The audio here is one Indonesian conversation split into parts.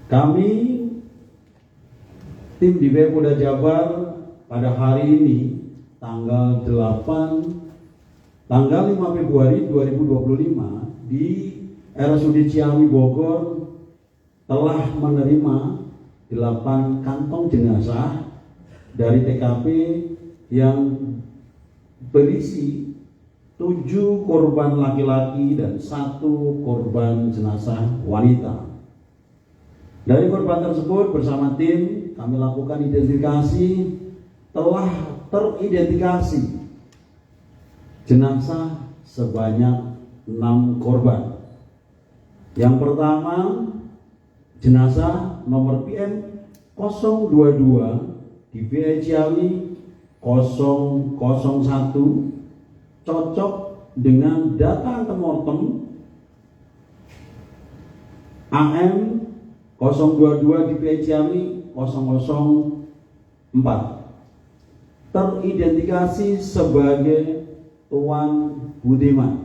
Kami tim di Polda Jabar pada hari ini tanggal 5 Februari 2025 di RSUD Ciawi Bogor telah menerima 8 kantong jenazah dari TKP yang berisi 7 korban laki-laki dan 1 korban jenazah wanita. Dari korban tersebut bersama tim kami lakukan identifikasi, telah teridentifikasi jenazah sebanyak 6 korban. Yang pertama, jenazah nomor PM 022 di VI Ciawi 001 cocok dengan data antemortem AM 022 di VI Ciawi 004, teridentifikasi sebagai Tuan Budiman,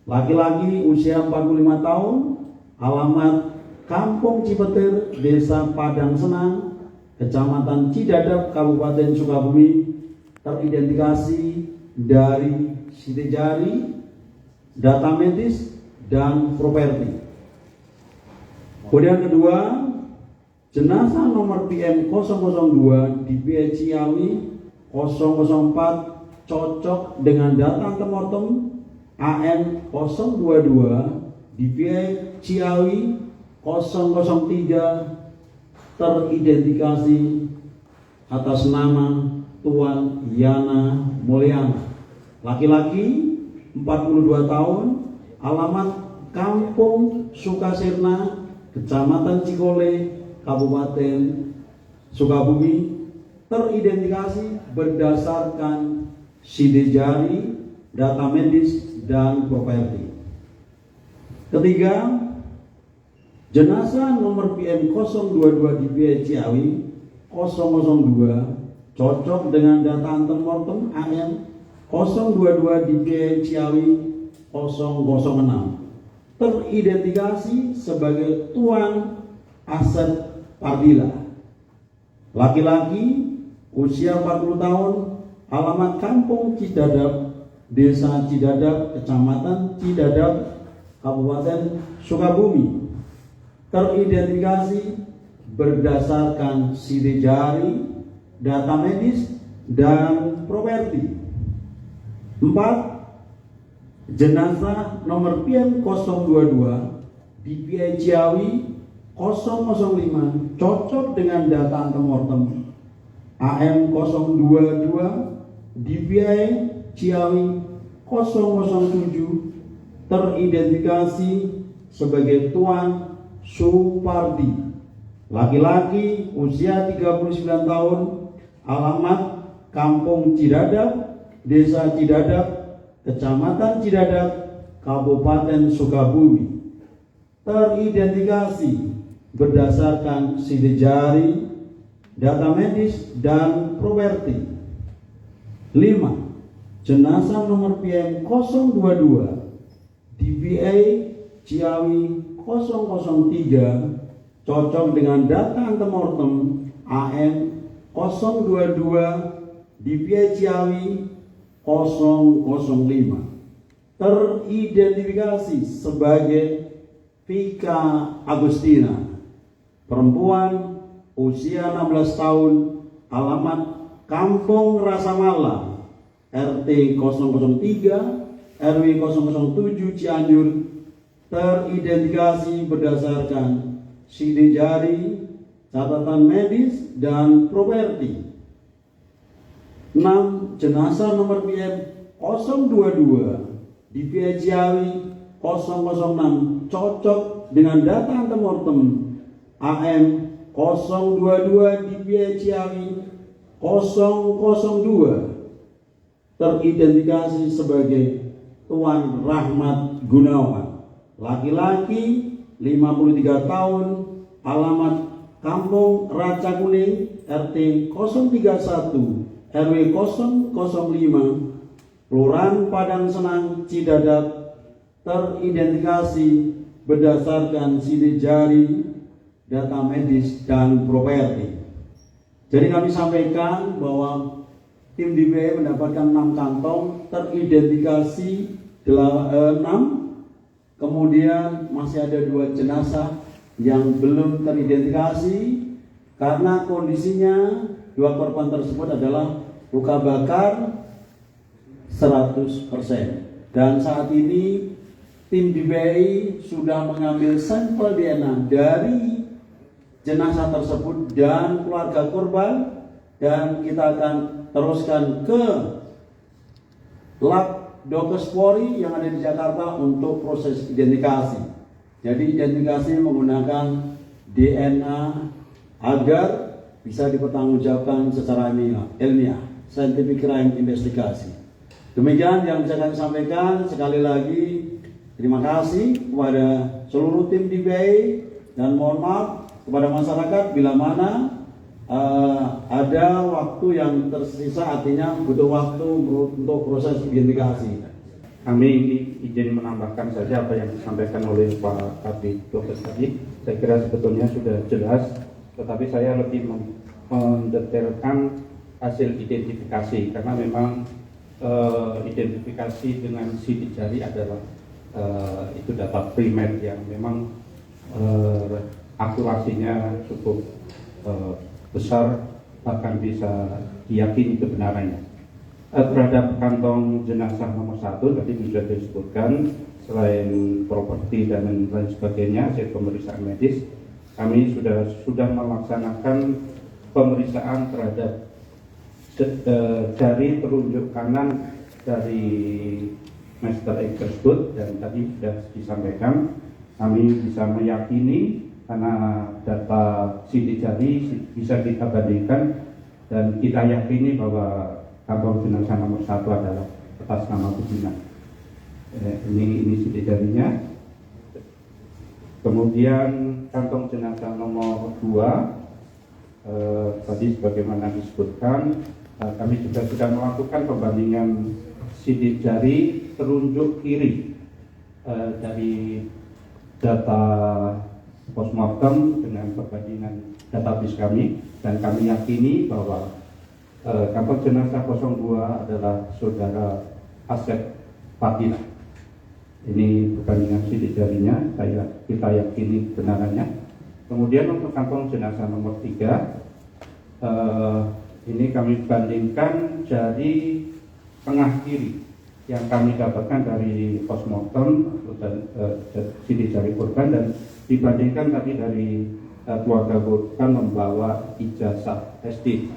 laki-laki usia 45 tahun, alamat Kampung Cipetir, Desa Padang Senang, Kecamatan Cidadap, Kabupaten Sukabumi, teridentifikasi dari sidik jari, data medis, dan properti. Kemudian kedua, jenazah nomor PM 002 di VI Ciawi 004 cocok dengan data antemortem AM 022 di VI Ciawi 003, teridentifikasi atas nama Tuan Yana Mulyana, laki-laki 42 tahun, alamat Kampung Sukasirna, Kecamatan Cikole, Kabupaten Sukabumi, teridentifikasi berdasarkan sidik jari, data medis, dan properti. Ketiga, jenazah nomor PM 022 di VI Ciawi 002 cocok dengan data antemortem AM 022 di VI Ciawi 006, teridentifikasi sebagai Tuan Asep Pardila, laki-laki usia 40 tahun, alamat Kampung Cidadap, Desa Cidadap, Kecamatan Cidadap, Kabupaten Sukabumi, teridentifikasi berdasarkan sidik jari, data medis, dan properti. 4. Jenazah nomor PM 022 di VI Ciawi 005 cocok dengan data antemortem AM 022 di VI Ciawi 007, teridentifikasi sebagai Tuan Supardi, laki-laki usia 39 tahun, alamat Kampung Cidadap, Desa Cidadap, Kecamatan Cidadap, Kabupaten Sukabumi, teridentifikasi berdasarkan sidik jari, data medis, dan properti. 5. Jenazah nomor PM 022 di VI Ciawi 003 cocok dengan data antemortem AM 022 di VI Ciawi 005, teridentifikasi sebagai Vika Agustina, perempuan usia 16 tahun, alamat Kampung Rasamala, RT 003 RW 007 Cianjur, teridentifikasi berdasarkan sidik jari, catatan medis, dan properti. 6. Jenazah nomor PM 022 di VI Ciawi 006 cocok dengan data antemortem AM 022 di VI Ciawi 002, teridentifikasi sebagai Tuan Rahmat Gunawan, laki-laki 53 tahun, alamat Kampung Raca Kuning, RT 031 RW 005, Kelurahan Padang Senang, Cidadap, teridentifikasi berdasarkan sidik jari, data medis, dan properti. Jadi kami sampaikan bahwa tim DBE mendapatkan 6 kantong, teridentifikasi 6, kemudian masih ada 2 jenazah yang belum teridentifikasi karena kondisinya 2 korban tersebut adalah luka bakar 100%. Dan saat ini tim DBI sudah mengambil sampel DNA dari jenazah tersebut dan keluarga korban, dan kita akan teruskan ke lab Dokes Polri yang ada di Jakarta untuk proses identifikasi. Jadi identifikasi menggunakan DNA agar bisa dipertanggungjawabkan secara ilmiah, scientific crime investigasi. Demikian yang bisa kami sampaikan. Sekali lagi terima kasih kepada seluruh tim DBI dan mohon maaf kepada masyarakat bila mana ada waktu yang tersisa, artinya butuh waktu untuk proses identifikasi. Kami izin menambahkan saja apa yang disampaikan oleh Pak Kabid Dokes tadi. Saya kira sebetulnya sudah jelas, tetapi saya lebih mendetailkan hasil identifikasi karena memang identifikasi dengan sidik jari adalah itu data primer yang memang akurasinya cukup besar, bahkan bisa diyakini kebenarannya. Terhadap kantong jenazah nomor 1 tadi sudah disebutkan, selain properti dan lain sebagainya, hasil pemeriksaan medis, kami sudah melaksanakan pemeriksaan terhadap jari telunjuk kanan dari Mr. X tersebut, dan tadi sudah disampaikan kami bisa meyakini karena data sidik jari bisa kita bandingkan dan kita yakini bahwa kantong jenazah nomor 1 adalah atas nama Budiman. Ini sidik jarinya. Kemudian kantong jenazah nomor 2 tadi sebagaimana disebutkan, kami juga sudah melakukan pembandingan sidik jari telunjuk kiri dari data postmortem dengan perbandingan database kami, dan kami yakini bahwa kantong jenazah 02 adalah saudara Asep Fatina. Ini perbandingan sidik jarinya, kita yakini kebenarannya. Kemudian untuk kantong jenazah nomor 3, ini kami bandingkan jari tengah kiri yang kami dapatkan dari postmortem dan sidik jari korban, dan dibandingkan tadi dari keluarga korban membawa ijazah SD.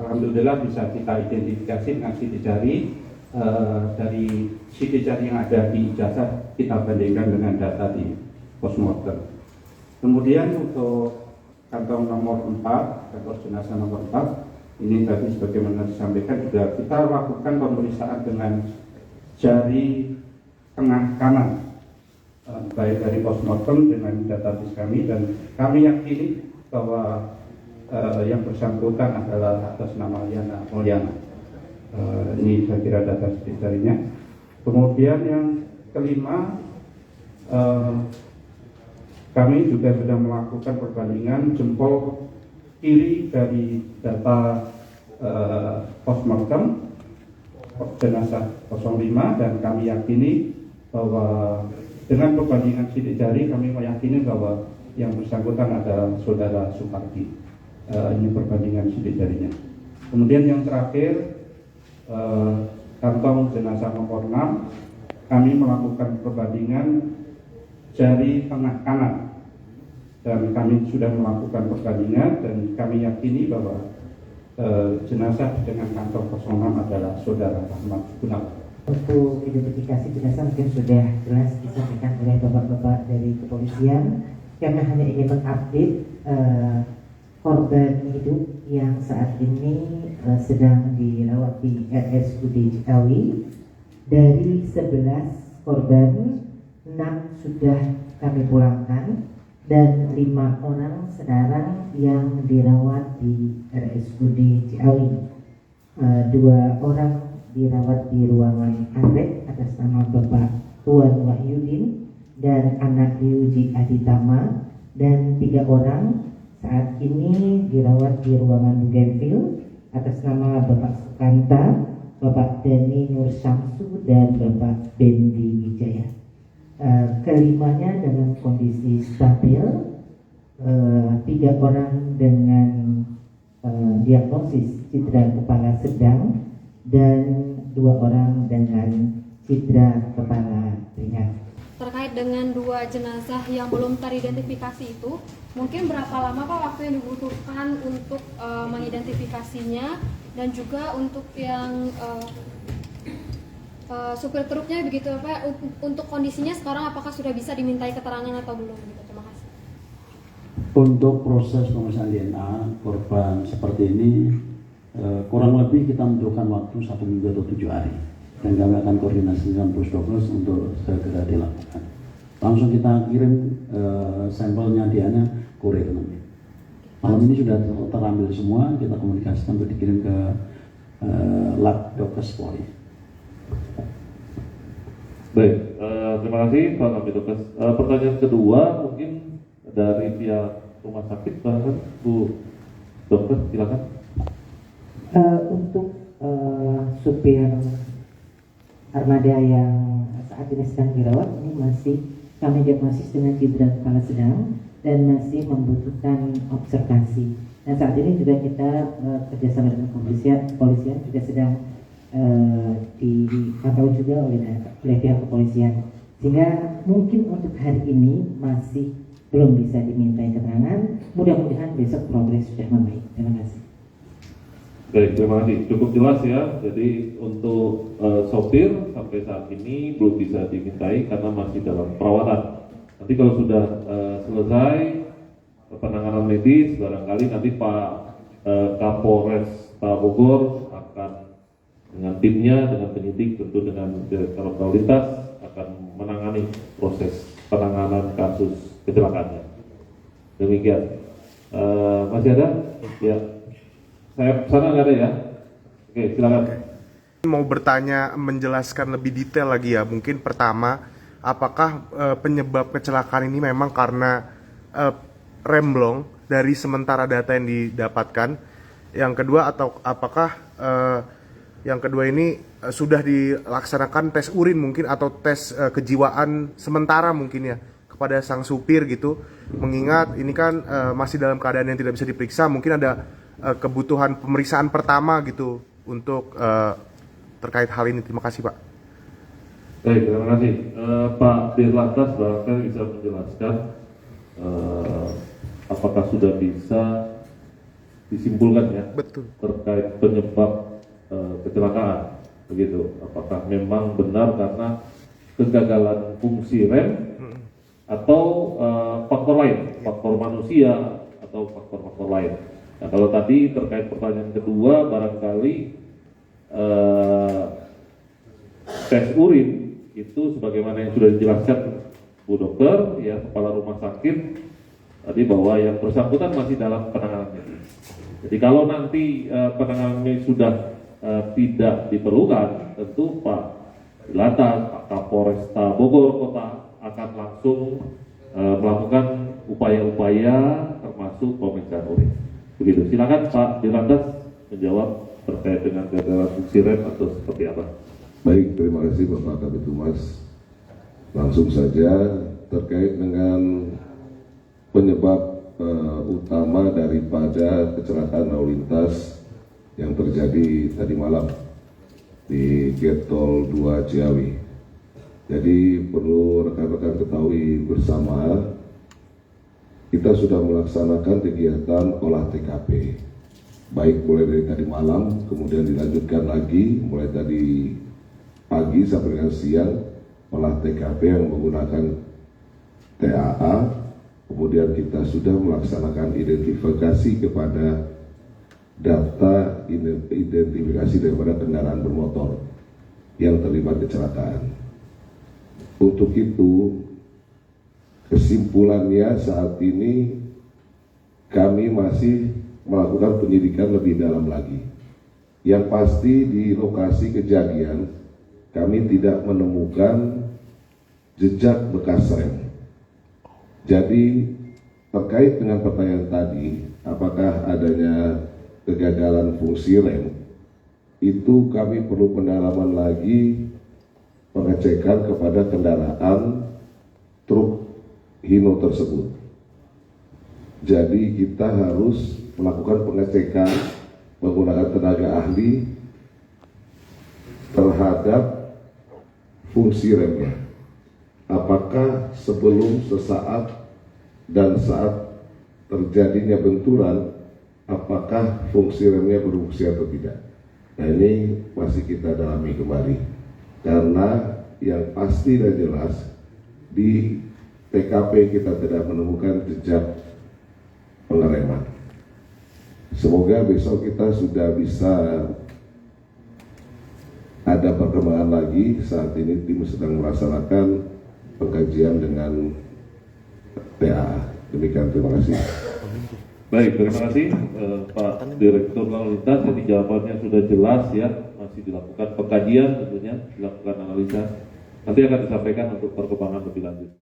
Alhamdulillah bisa kita identifikasi dengan sidik jari dari sidik jari yang ada di ijazah, kita bandingkan dengan data di postmortem. Kemudian untuk kantong nomor 4, kantong jenazah nomor 4, ini tadi sebagaimana disampaikan juga kita lakukan pemeriksaan dengan jari tengah kanan, baik dari postmortem dengan database kami, dan kami yakini bahwa yang bersangkutan adalah atas nama Yana Mulyana. Ini saya kira data sidik jarinya. Kemudian yang kelima, kami juga sudah melakukan perbandingan jempol kiri dari data postmortem jenazah 05, dan kami yakini bahwa dengan perbandingan sidik jari kami meyakini bahwa yang bersangkutan adalah saudara Supardi. Ini perbandingan sidik jarinya. Kemudian yang terakhir, kantong jenazah nomor 6, kami melakukan perbandingan jari tengah kanan, dan kami sudah melakukan perbandingan dan kami yakini bahwa jenazah dengan kantong 06 adalah saudara Rahmat Gunawan. Untuk identifikasi jenazah mungkin sudah jelas disampaikan oleh bapak-bapak dari kepolisian. Kami hanya ingin mengupdate korban hidup yang saat ini sedang dirawat di RSUD Ciawi. Dari 11 korban, 6 sudah kami pulangkan dan 5 orang sekarang yang dirawat di RSUD Ciawi. 2 orang dirawat di ruangan Arek atas nama Bapak Tuan Wahyudin dan anak Ryuji Aditama, dan 3 orang saat ini dirawat di ruangan Bougainville atas nama Bapak Sukanta, Bapak Dani Nur Syamsu, dan Bapak Bendi Wijaya. Kelimanya dengan kondisi stabil, 3 orang dengan diagnosis cedera kepala sedang dan 2 orang dengan cedera kepala ringan. Terkait dengan 2 jenazah yang belum teridentifikasi itu, mungkin berapa lama Pak waktu yang dibutuhkan untuk mengidentifikasinya, dan juga untuk yang supir truknya begitu Pak, untuk kondisinya sekarang apakah sudah bisa dimintai keterangan atau belum? Gitu. Terima kasih. Untuk proses pemeriksaan DNA korban seperti ini kurang lebih kita membutuhkan waktu 1 minggu atau 7 hari, dan kami akan koordinasi dengan Pusdokes untuk segera dilakukan. Langsung kita kirim sampelnya DNA kurir nanti. Malam ini sudah terambil semua, kita komunikasikan untuk dikirim ke lab Dokes Polri. Baik, terima kasih Pak Kabidokes. Pertanyaan kedua mungkin dari pihak rumah sakit, bahkan Bu Dokter, silakan. Untuk supir armada yang saat ini sedang dirawat, ini masih kami diagnosis dengan cedera kepala sedang dan masih membutuhkan observasi. Dan saat ini juga kita kerjasama dengan kepolisian juga sedang dipantau juga oleh pihak kepolisian, sehingga mungkin untuk hari ini masih belum bisa dimintai keterangan. Mudah-mudahan besok progres sudah membaik. Terima kasih. Baik, terima kasih. Cukup jelas ya. Jadi untuk sopir sampai saat ini belum bisa dimintai karena masih dalam perawatan. Nanti kalau sudah selesai penanganan medis, barangkali nanti Pak Kapolres Bogor akan dengan timnya, dengan penyidik, tentu dengan Direktorat Lalu Lintas akan menangani proses penanganan kasus kecelakaannya. Demikian. Masih ada? Ya. Saya sana nggak ada ya. Oke, silakan. Mau bertanya, menjelaskan lebih detail lagi ya. Mungkin pertama, apakah penyebab kecelakaan ini memang karena remblong dari sementara data yang didapatkan? Yang kedua, atau apakah yang kedua ini sudah dilaksanakan tes urin mungkin, atau tes kejiwaan sementara mungkin ya kepada sang supir gitu? Mengingat ini kan masih dalam keadaan yang tidak bisa diperiksa, mungkin ada kebutuhan pemeriksaan pertama gitu untuk terkait hal ini. Terima kasih Pak. Baik, terima kasih. Pak Dirlantas barangkali bisa menjelaskan apakah sudah bisa disimpulkan ya. Betul. Terkait penyebab kecelakaan, begitu. Apakah memang benar karena kegagalan fungsi rem atau faktor lain, faktor manusia atau faktor-faktor lain. Nah, kalau tadi terkait pertanyaan kedua, barangkali tes urin itu sebagaimana yang sudah dijelaskan Bu Dokter, ya, Kepala Rumah Sakit tadi, bahwa yang bersangkutan masih dalam penanganan medis. Jadi kalau nanti penanganan medis sudah tidak diperlukan, tentu Pak Dirlantas, Pak Kapolresta Bogor Kota akan langsung melakukan upaya-upaya termasuk pemeriksaan urin. Begitu. Silakan Pak Dirlantas menjawab terkait dengan kegagalan fungsi rem atau seperti apa. Baik, terima kasih Bapak Kabid Humas. Langsung saja terkait dengan penyebab utama daripada kecelakaan lalu lintas yang terjadi tadi malam di Gate Tol 2 Ciawi. Jadi perlu rekan-rekan ketahui bersama, kita sudah melaksanakan kegiatan olah TKP, baik mulai dari tadi malam, kemudian dilanjutkan lagi mulai tadi pagi sampai dengan siang, olah TKP yang menggunakan TAA. Kemudian kita sudah melaksanakan identifikasi kepada data identifikasi daripada kendaraan bermotor yang terlibat kecelakaan. Untuk itu, kesimpulannya saat ini kami masih melakukan penyidikan lebih dalam lagi. Yang pasti di lokasi kejadian kami tidak menemukan jejak bekas rem. Jadi terkait dengan pertanyaan tadi, apakah adanya kegagalan fungsi rem, itu kami perlu pendalaman lagi, pengecekan kepada kendaraan truk Hino tersebut. Jadi kita harus melakukan pengecekan menggunakan tenaga ahli terhadap fungsi remnya. Apakah sebelum, sesaat, dan saat terjadinya benturan, apakah fungsi remnya berfungsi atau tidak? Nah, ini masih kita dalami kembali. Karena yang pasti dan jelas di TKP kita tidak menemukan jejak pengereman. Semoga besok kita sudah bisa ada perkembangan lagi. Saat ini tim sedang melaksanakan pengkajian dengan TAA. Demikian, terima kasih. Baik, terima kasih Pak Direktur Lalu Lintas. Jadi jawabannya sudah jelas ya, masih dilakukan pengkajian tentunya, dilakukan analisa. Nanti akan disampaikan untuk perkembangan lebih lanjut.